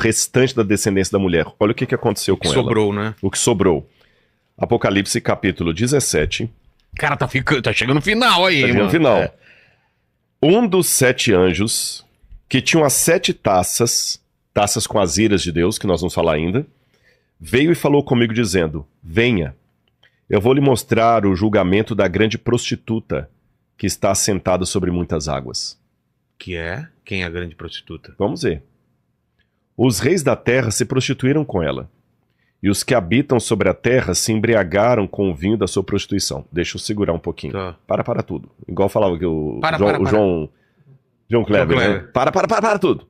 restante da descendência da mulher. Olha o que aconteceu com ela. Sobrou, né? O que sobrou. Apocalipse capítulo 17. Cara, tá chegando no final aí, Tá hein, chegando no mano? final. Um dos 7 anjos, que tinham as 7 taças com as iras de Deus, que nós vamos falar ainda, veio e falou comigo dizendo: venha, eu vou lhe mostrar o julgamento da grande prostituta, que está assentada sobre muitas águas. Que é? Quem é a grande prostituta? Vamos ver. Os reis da terra se prostituíram com ela, e os que habitam sobre a terra se embriagaram com o vinho da sua prostituição. Deixa eu segurar um pouquinho. Tá. Para tudo. Igual falava que o Para. João Kleber, né? Para tudo.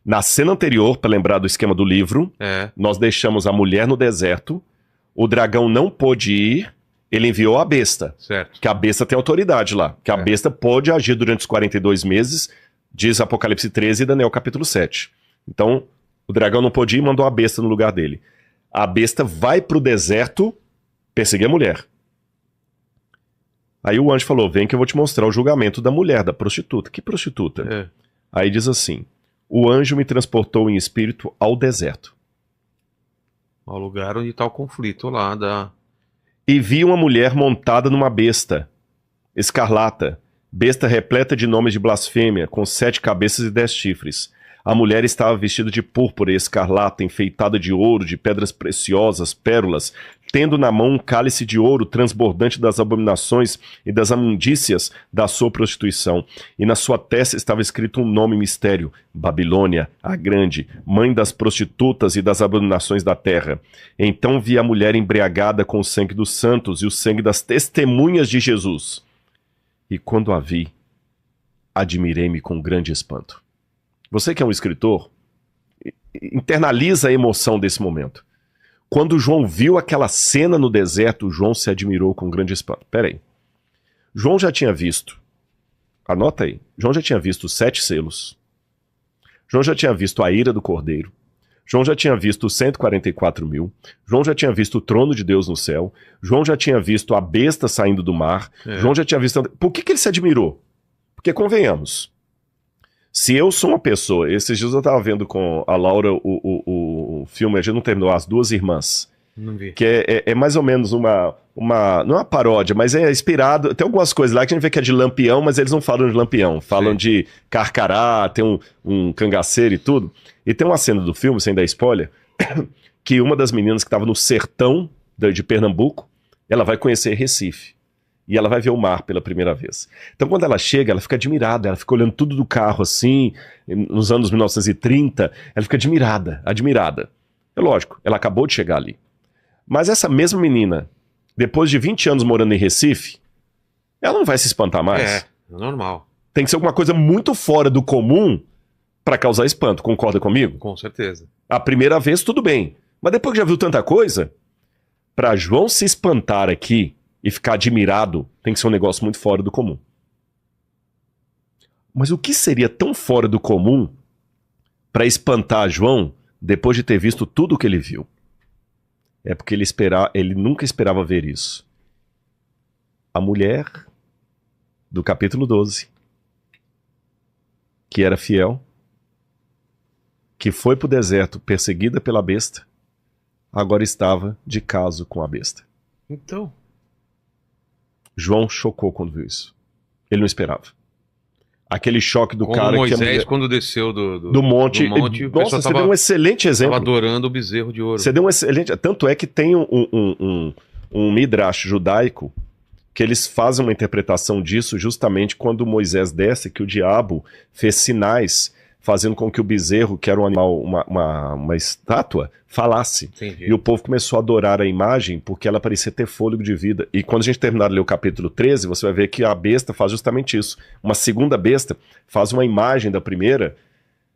Na cena anterior, para lembrar do esquema do livro, nós deixamos a mulher no deserto, o dragão não pôde ir, ele enviou a besta. Certo. Que a besta tem autoridade lá. Que a besta pode agir durante os 42 meses, diz Apocalipse 13 e Daniel capítulo 7. Então, o dragão não pôde ir e mandou a besta no lugar dele. A besta vai pro deserto perseguir a mulher. Aí o anjo falou: vem que eu vou te mostrar o julgamento da mulher, da prostituta. Que prostituta? Aí diz assim: o anjo me transportou em espírito ao deserto. Ao lugar onde tá o conflito lá da... E vi uma mulher montada numa besta, escarlata, besta repleta de nomes de blasfêmia, com 7 cabeças e 10 chifres. A mulher estava vestida de púrpura e escarlata, enfeitada de ouro, de pedras preciosas, pérolas, tendo na mão um cálice de ouro transbordante das abominações e das imundícias da sua prostituição. E na sua testa estava escrito um nome mistério: Babilônia, a Grande, mãe das prostitutas e das abominações da terra. Então vi a mulher embriagada com o sangue dos santos e o sangue das testemunhas de Jesus. E quando a vi, admirei-me com grande espanto. Você que é um escritor, internaliza a emoção desse momento. Quando João viu aquela cena no deserto, João se admirou com grande espanto. Peraí. João já tinha visto, anota aí, João já tinha visto os 7 selos. João já tinha visto a ira do Cordeiro. João já tinha visto os 144 mil. João já tinha visto o trono de Deus no céu. João já tinha visto a besta saindo do mar. João já tinha visto... Por que ele se admirou? Porque, convenhamos, se eu sou uma pessoa... Esses dias eu estava vendo com a Laura o filme, a gente não terminou, As Duas Irmãs. Não vi. Que é mais ou menos uma... Não é uma paródia, mas é inspirado... Tem algumas coisas lá que a gente vê que é de Lampião, mas eles não falam de Lampião. Falam de Carcará, tem um cangaceiro e tudo. E tem uma cena do filme, sem dar spoiler, que uma das meninas que estava no sertão de Pernambuco, ela vai conhecer Recife. E ela vai ver o mar pela primeira vez. Então, quando ela chega, ela fica admirada. Ela fica olhando tudo do carro assim, nos anos 1930. Ela fica admirada. É lógico, ela acabou de chegar ali. Mas essa mesma menina, depois de 20 anos morando em Recife, ela não vai se espantar mais. É normal. Tem que ser alguma coisa muito fora do comum para causar espanto. Concorda comigo? Com certeza. A primeira vez, tudo bem. Mas depois que já viu tanta coisa, para João se espantar aqui e ficar admirado, tem que ser um negócio muito fora do comum. Mas o que seria tão fora do comum para espantar João depois de ter visto tudo o que ele viu? É porque ele nunca esperava ver isso. A mulher do capítulo 12, que era fiel, que foi para o deserto perseguida pela besta, agora estava de caso com a besta. Então... João chocou quando viu isso. Ele não esperava. Aquele choque do como cara Moisés, que... Moisés, quando desceu do monte. Nossa, você deu um excelente exemplo. Estava adorando o bezerro de ouro. Você deu um excelente... Tanto é que tem um midrash judaico que eles fazem uma interpretação disso justamente quando Moisés desce, que o diabo fez sinais fazendo com que o bezerro, que era um animal, uma estátua, falasse. Entendi. E o povo começou a adorar a imagem porque ela parecia ter fôlego de vida. E quando a gente terminar de ler o capítulo 13, você vai ver que a besta faz justamente isso. Uma segunda besta faz uma imagem da primeira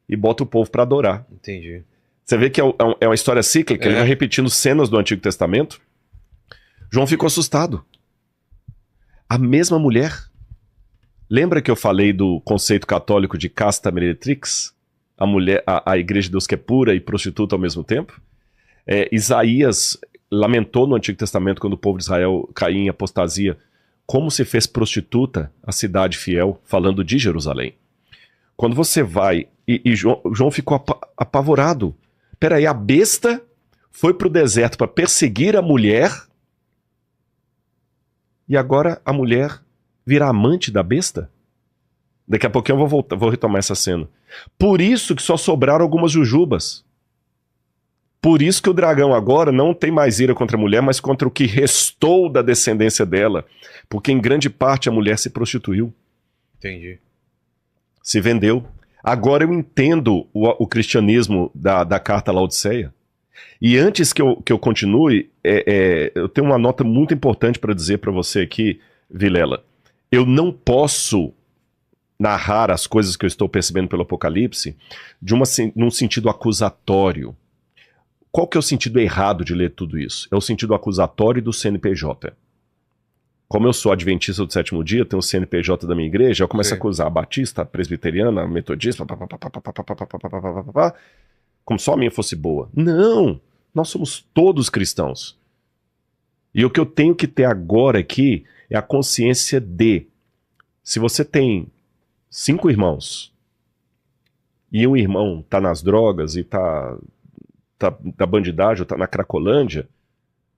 e bota o povo para adorar. Entendi. Você vê que é uma história cíclica, ele vai repetindo cenas do Antigo Testamento. João ficou assustado. A mesma mulher... Lembra que eu falei do conceito católico de casta meretrix? A mulher, a igreja de Deus que é pura e prostituta ao mesmo tempo? Isaías lamentou no Antigo Testamento, quando o povo de Israel caía em apostasia, como se fez prostituta a cidade fiel, falando de Jerusalém. Quando você vai E João ficou apavorado. Peraí, a besta foi para o deserto para perseguir a mulher e agora a mulher vira amante da besta? Daqui a pouquinho eu vou retomar essa cena. Por isso que só sobraram algumas jujubas. Por isso que o dragão agora não tem mais ira contra a mulher, mas contra o que restou da descendência dela. Porque em grande parte a mulher se prostituiu. Entendi. Se vendeu. Agora eu entendo o cristianismo da carta Laodiceia. E antes que eu continue, eu tenho uma nota muito importante para dizer para você aqui, Vilela. Eu não posso narrar as coisas que eu estou percebendo pelo Apocalipse num sentido acusatório. Qual que é o sentido errado de ler tudo isso? É o sentido acusatório do CNPJ. Como eu sou adventista do sétimo dia, tenho o CNPJ da minha igreja, eu começo a acusar a batista, a presbiteriana, a metodista, como só a minha fosse boa. Não! Nós somos todos cristãos. E o que eu tenho que ter agora aqui é a consciência de, se você tem 5 irmãos e um irmão tá nas drogas e tá da bandidagem ou tá na cracolândia,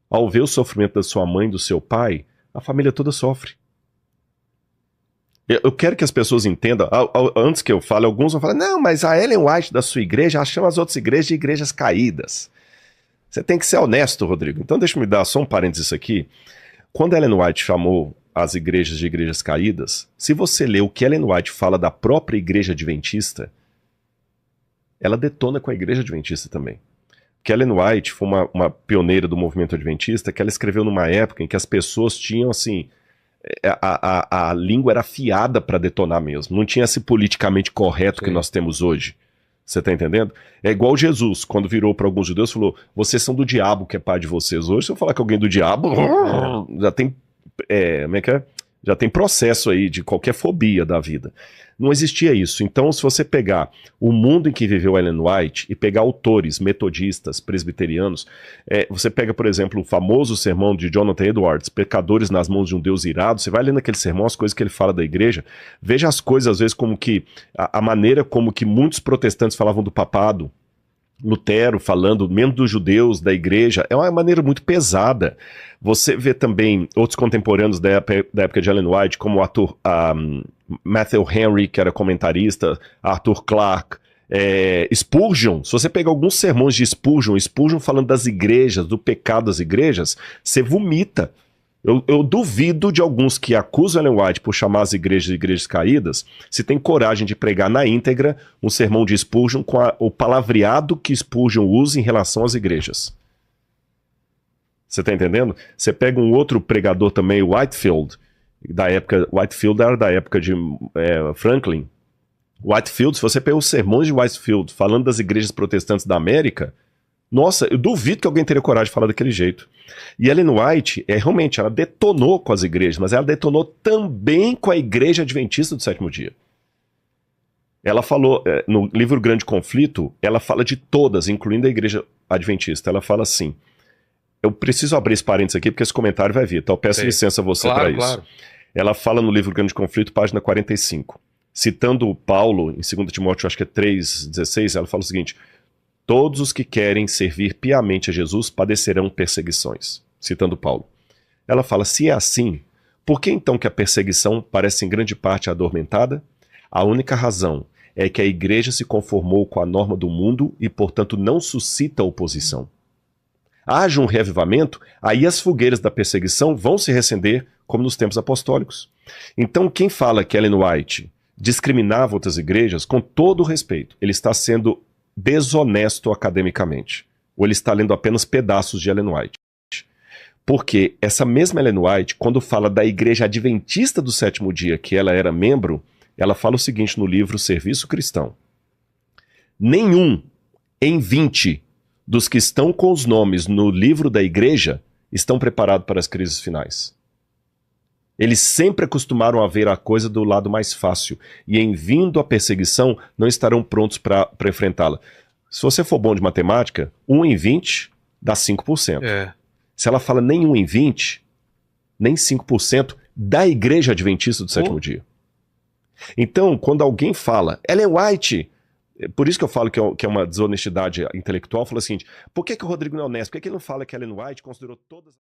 ao ver o sofrimento da sua mãe e do seu pai, a família toda sofre. Eu quero que as pessoas entendam, antes que eu fale, alguns vão falar, não, mas a Ellen White da sua igreja chama as outras igrejas de igrejas caídas. Você tem que ser honesto, Rodrigo. Então deixa eu me dar só um parênteses aqui. Quando a Ellen White chamou as igrejas de igrejas caídas, se você ler o que Ellen White fala da própria igreja adventista, ela detona com a igreja adventista também. Que Ellen White foi uma pioneira do movimento adventista, que ela escreveu numa época em que as pessoas tinham, assim, a língua era afiada para detonar mesmo. Não tinha esse politicamente correto que nós temos hoje. Você tá entendendo? É igual Jesus, quando virou para alguns judeus, falou, vocês são do diabo que é pai de vocês. Hoje, se eu falar que alguém é do diabo, já tem, como é que é? Já tem processo aí de qualquer fobia da vida. Não existia isso. Então, se você pegar o mundo em que viveu Ellen White e pegar autores metodistas, presbiterianos, você pega, por exemplo, o famoso sermão de Jonathan Edwards, Pecadores nas mãos de um Deus irado, você vai lendo aquele sermão, as coisas que ele fala da igreja, veja as coisas, às vezes, como que a maneira como que muitos protestantes falavam do papado, Lutero falando, mesmo dos judeus, da igreja, é uma maneira muito pesada. Você vê também outros contemporâneos da época de Ellen White, como o Matthew Henry, que era comentarista, Arthur Clarke, Spurgeon. Se você pegar alguns sermões de Spurgeon falando das igrejas, do pecado das igrejas, você vomita. Eu duvido de alguns que acusam Ellen White por chamar as igrejas de igrejas caídas, se tem coragem de pregar na íntegra um sermão de Spurgeon com o palavreado que Spurgeon usa em relação às igrejas. Você está entendendo? Você pega um outro pregador também, Whitefield, Whitefield era da época de Franklin. Whitefield, se você pega os sermões de Whitefield falando das igrejas protestantes da América, nossa, eu duvido que alguém teria coragem de falar daquele jeito. E Ellen White, realmente, ela detonou com as igrejas, mas ela detonou também com a igreja adventista do sétimo dia. Ela falou, no livro Grande Conflito, ela fala de todas, incluindo a igreja adventista. Ela fala assim, eu preciso abrir esse parênteses aqui, porque esse comentário vai vir, então eu peço licença a você para isso. Claro. Ela fala no livro Grande Conflito, página 45. Citando Paulo, em 2 Timóteo, acho que é 3,16, ela fala o seguinte, todos os que querem servir piamente a Jesus padecerão perseguições. Citando Paulo. Ela fala, se é assim, por que então que a perseguição parece em grande parte adormentada? A única razão é que a igreja se conformou com a norma do mundo e, portanto, não suscita oposição. Haja um reavivamento, aí as fogueiras da perseguição vão se reacender, como nos tempos apostólicos. Então, quem fala que Ellen White discriminava outras igrejas, com todo o respeito, ele está sendo desonesto academicamente. Ou ele está lendo apenas pedaços de Ellen White. Porque essa mesma Ellen White, quando fala da igreja adventista do sétimo dia, que ela era membro, ela fala o seguinte no livro Serviço Cristão. Nenhum em 20 dos que estão com os nomes no livro da igreja estão preparados para as crises finais. Eles sempre acostumaram a ver a coisa do lado mais fácil e em vindo a perseguição não estarão prontos para enfrentá-la. Se você for bom de matemática, 1 em 20 dá 5%. Se ela fala nem 1 em 20, nem 5% da igreja adventista do sétimo dia. Então, quando alguém fala, Ellen White Por isso que eu falo que é uma desonestidade intelectual. Falo assim, por que que o Rodrigo não é honesto? Por que que ele não fala que a Ellen White considerou todas